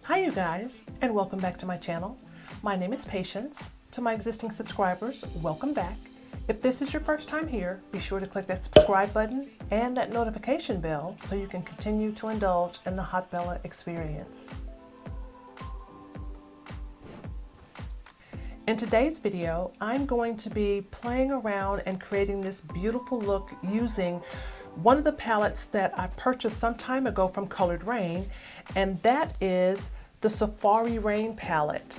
Hi you guys, and welcome back to my channel. My name is Patience. To my existing subscribers, welcome back. If this is your first time here, be sure to click that subscribe button and that notification bell so you can continue to indulge in the Hot Bella experience. In today's video, I'm going to be playing around and creating this beautiful look using one of the palettes that I purchased some time ago from Raine, and that is the Safari Raine palette.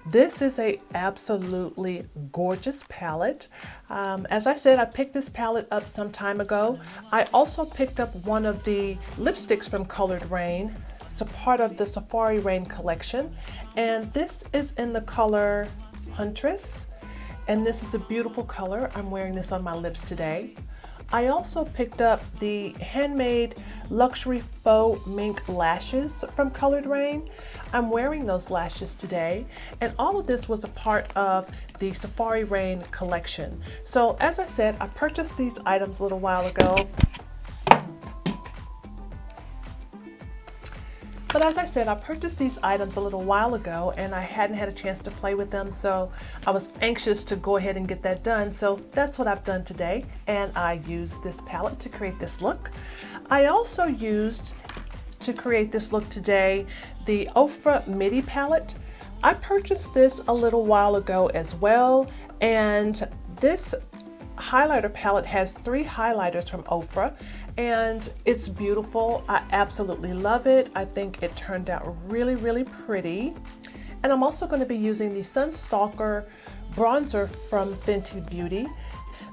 This is a absolutely gorgeous palette. As I said, I picked this palette up some time ago. I also picked up one of the lipsticks from Raine. It's a part of the Safari Raine collection, and this is in the color Huntress, and this is a beautiful color. I'm wearing this on my lips today. I also picked up the handmade luxury faux mink lashes from Raine. I'm wearing those lashes today, and all of this was a part of the Safari Raine collection. So as I said, I purchased these items a little while ago. But as I said, I purchased these items a little while ago and I hadn't had a chance to play with them, so I was anxious to go ahead and get that done. So that's what I've done today, and I used this palette to create this look. I also used, to create this look today, the OFRA Midi palette. I purchased this a little while ago as well, and this highlighter palette has 3 highlighters from OFRA, and it's beautiful. I absolutely love it. I think it turned out really pretty. And I'm also going to be using the Stalk'r bronzer from Fenty Beauty.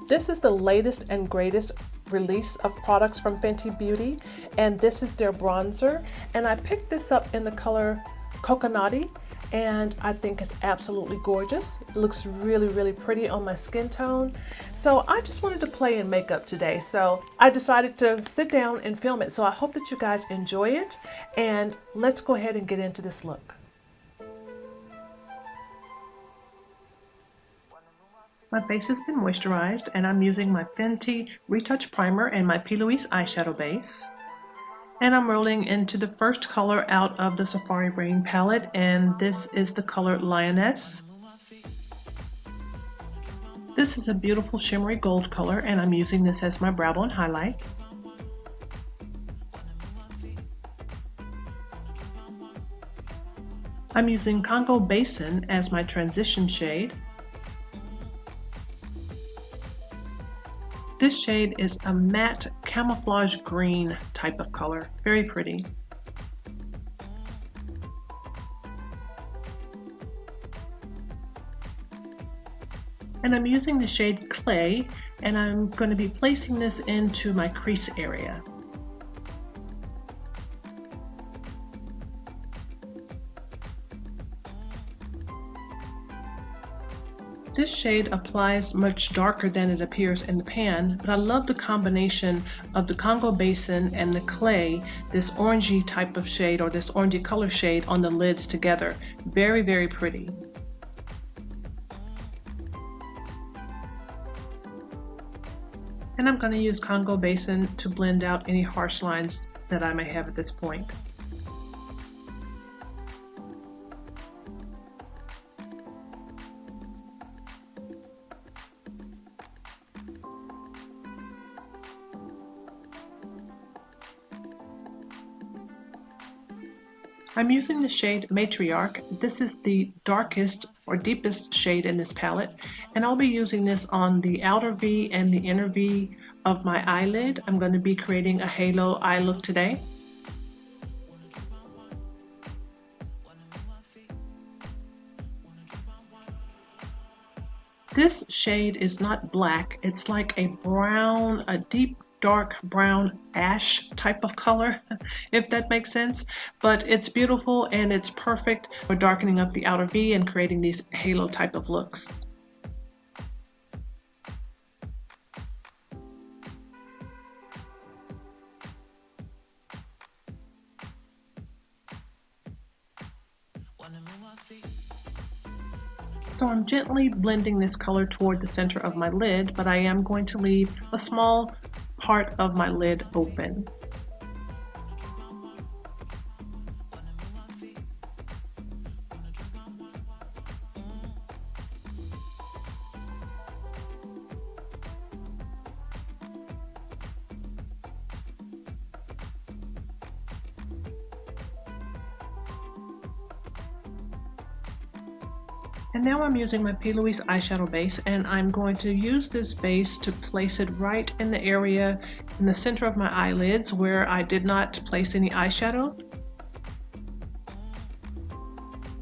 This is the latest and greatest release of products from Fenty Beauty, and this is their bronzer, and I picked this up in the color Coco Naughty, and I think it's absolutely gorgeous. It looks really pretty on my skin tone. So I just wanted to play in makeup today, so I decided to sit down and film it. So I hope that you guys enjoy it, and let's go ahead and get into this look. My face has been moisturized, and I'm using my Fenty Retouch primer and my P. Louise eyeshadow base. And I'm rolling into the first color out of the Safari Raine palette, and this is the color Lioness. This is a beautiful shimmery gold color, and I'm using this as my brow bone highlight. I'm using Congo Basin as my transition shade. This shade is a matte camouflage green type of color, very pretty. And I'm using the shade Clay, and I'm going to be placing this into my crease area. This shade applies much darker than it appears in the pan, but I love the combination of the Congo Basin and the Clay, this orangey type of shade, or this orangey color shade on the lids together. Very pretty. And I'm going to use Congo Basin to blend out any harsh lines that I may have at this point. I'm using the shade Matriarch. This is the darkest or deepest shade in this palette, and I'll be using this on the outer V and the inner V of my eyelid. I'm going to be creating a halo eye look today. This shade is not black, it's like a brown, a deep dark brown ash type of color, if that makes sense, but it's beautiful and it's perfect for darkening up the outer V and creating these halo type of looks. So I'm gently blending this color toward the center of my lid, but I am going to leave a small part of my lid open. And now I'm using my P. Louise eyeshadow base, and I'm going to use this base to place it right in the area in the center of my eyelids where I did not place any eyeshadow.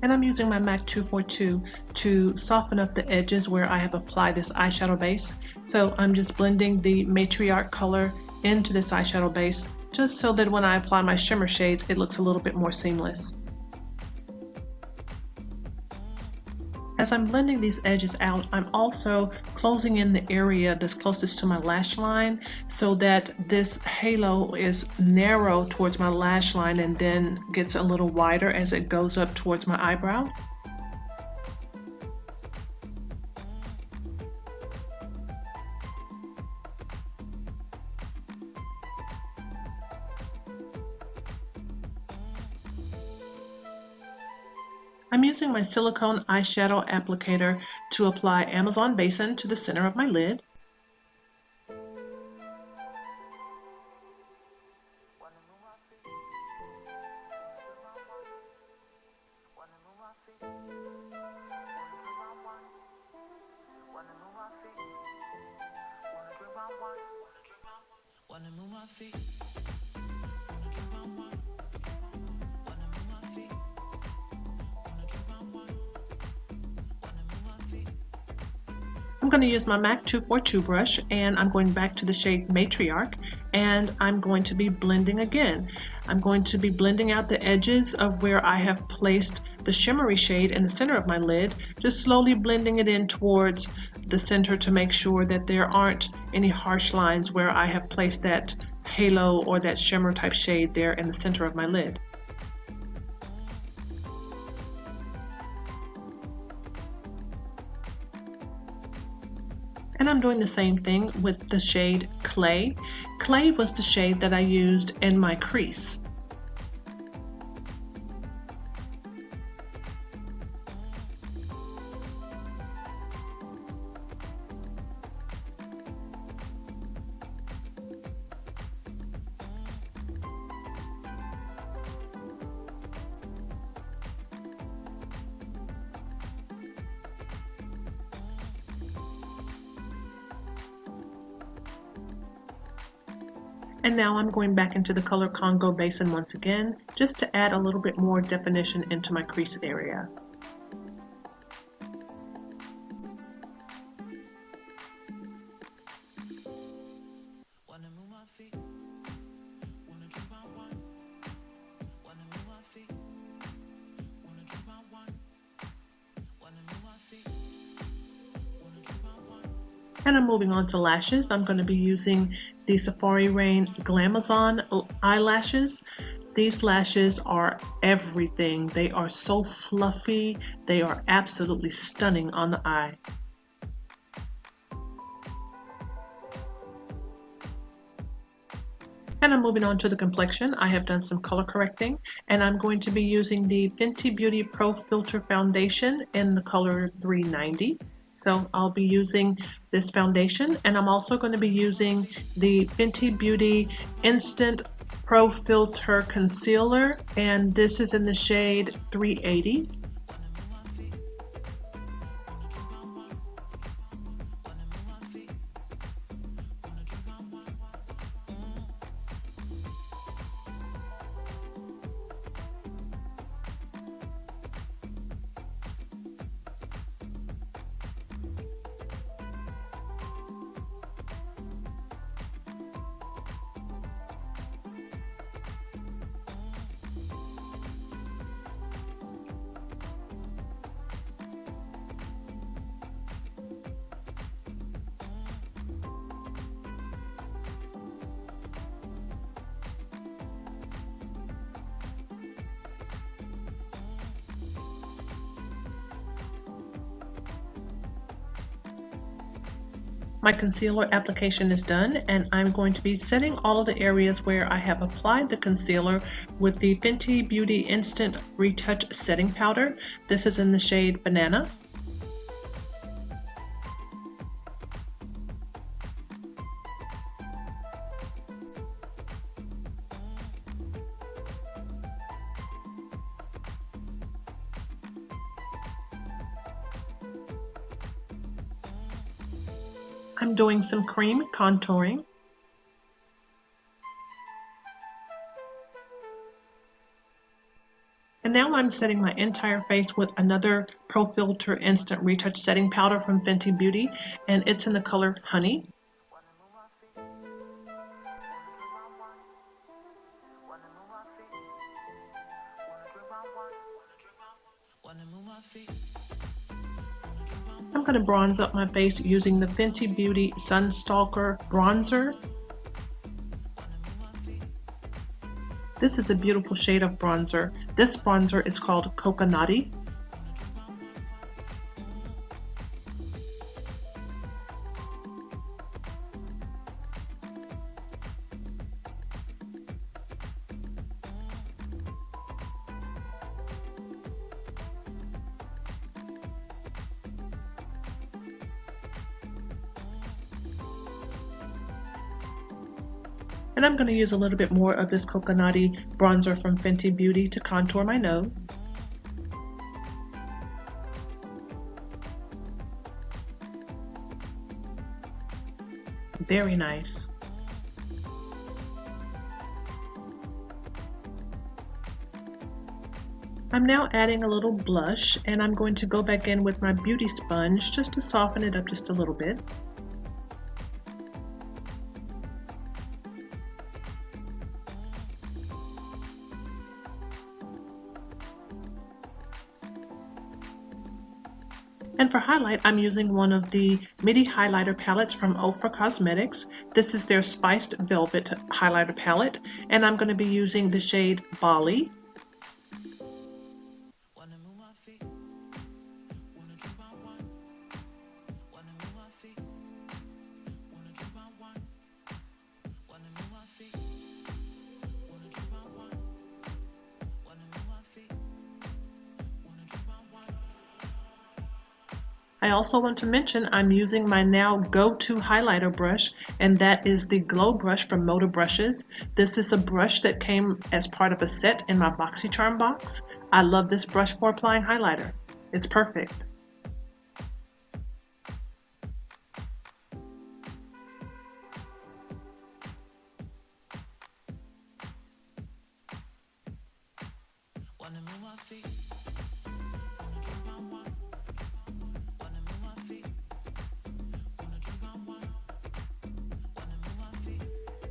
And I'm using my MAC 242 to soften up the edges where I have applied this eyeshadow base. So I'm just blending the Matriarch color into this eyeshadow base just so that when I apply my shimmer shades, it looks a little bit more seamless. As I'm blending these edges out, I'm also closing in the area that's closest to my lash line so that this halo is narrow towards my lash line and then gets a little wider as it goes up towards my eyebrow. I'm using my silicone eyeshadow applicator to apply Amazon Basin to the center of my lid. I'm going to use my MAC 242 brush, and I'm going back to the shade Matriarch, and I'm going to be blending again. I'm going to be blending out the edges of where I have placed the shimmery shade in the center of my lid, just slowly blending it in towards the center to make sure that there aren't any harsh lines where I have placed that halo or that shimmer type shade there in the center of my lid. And I'm doing the same thing with the shade Clay. Clay was the shade that I used in my crease. And now I'm going back into the color Congo Basin once again, just to add a little bit more definition into my crease area. And I'm moving on to lashes. I'm going to be using the Safari Raine Glamazon eyelashes. These lashes are everything. They are so fluffy. They are absolutely stunning on the eye. And I'm moving on to the complexion. I have done some color correcting, and I'm going to be using the Fenty Beauty Pro Filt'r foundation in the color 390. So I'll be using this foundation, and I'm also going to be using the Fenty Beauty Instant Pro Filt'r concealer, and this is in the shade 380. My concealer application is done, and I'm going to be setting all of the areas where I have applied the concealer with the Fenty Beauty Instant Retouch Setting Powder. This is in the shade Banana. I'm doing some cream contouring. And now I'm setting my entire face with another Pro Filt'r Instant Retouch Setting Powder from Fenty Beauty, and it's in the color Honey. I'm going to bronze up my face using the Fenty Beauty Sun Stalk'r bronzer. This is a beautiful shade of bronzer. This bronzer is called Coco Naughty. And I'm going to use a little bit more of this Coco Naughty bronzer from Fenty Beauty to contour my nose. Very nice. I'm now adding a little blush, and I'm going to go back in with my beauty sponge just to soften it up just a little bit. And for highlight, I'm using one of the Midi highlighter palettes from OFRA Cosmetics. This is their Spiced Velvet highlighter palette, and I'm going to be using the shade Bali. I also want to mention I'm using my now go-to highlighter brush, and that is the Glow Brush from Moda Brushes. This is a brush that came as part of a set in my BoxyCharm box. I love this brush for applying highlighter. It's perfect.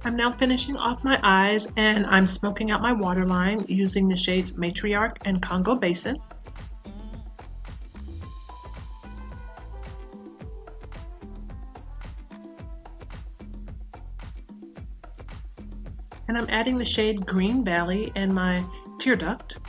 I'm now finishing off my eyes, and I'm smoking out my waterline using the shades Matriarch and Congo Basin. And I'm adding the shade Green Valley and my tear duct.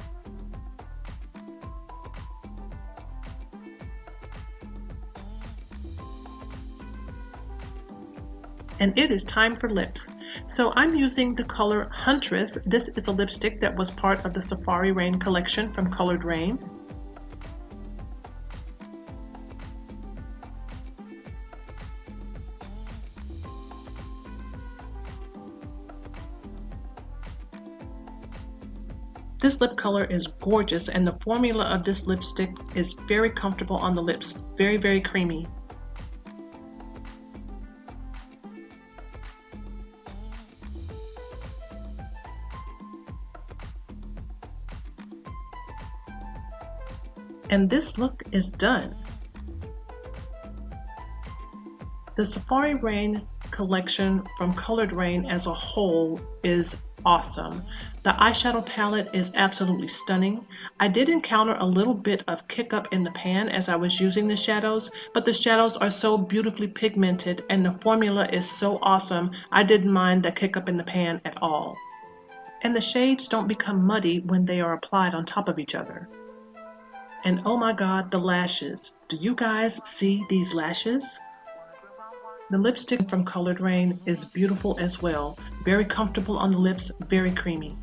And it is time for lips. So I'm using the color Huntress. This is a lipstick that was part of the Safari Raine collection from Colored Raine. This lip color is gorgeous, and the formula of this lipstick is very comfortable on the lips. Very, very creamy. And this look is done. The Safari Raine collection from Colored Raine as a whole is awesome. The eyeshadow palette is absolutely stunning. I did encounter a little bit of kick up in the pan as I was using the shadows, but the shadows are so beautifully pigmented and the formula is so awesome, I didn't mind the kick up in the pan at all. And the shades don't become muddy when they are applied on top of each other. And oh my god, the lashes. Do you guys see these lashes? The lipstick from Colored Raine is beautiful as well. Very comfortable on the lips, very creamy.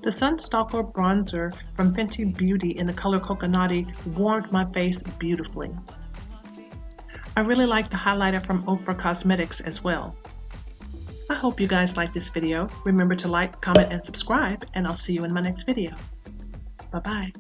The Sun Stalkr bronzer from Fenty Beauty in the color Coco Naughty warmed my face beautifully. I really like the highlighter from OFRA Cosmetics as well. I hope you guys like this video. Remember to like, comment, and subscribe, and I'll see you in my next video. Bye-bye.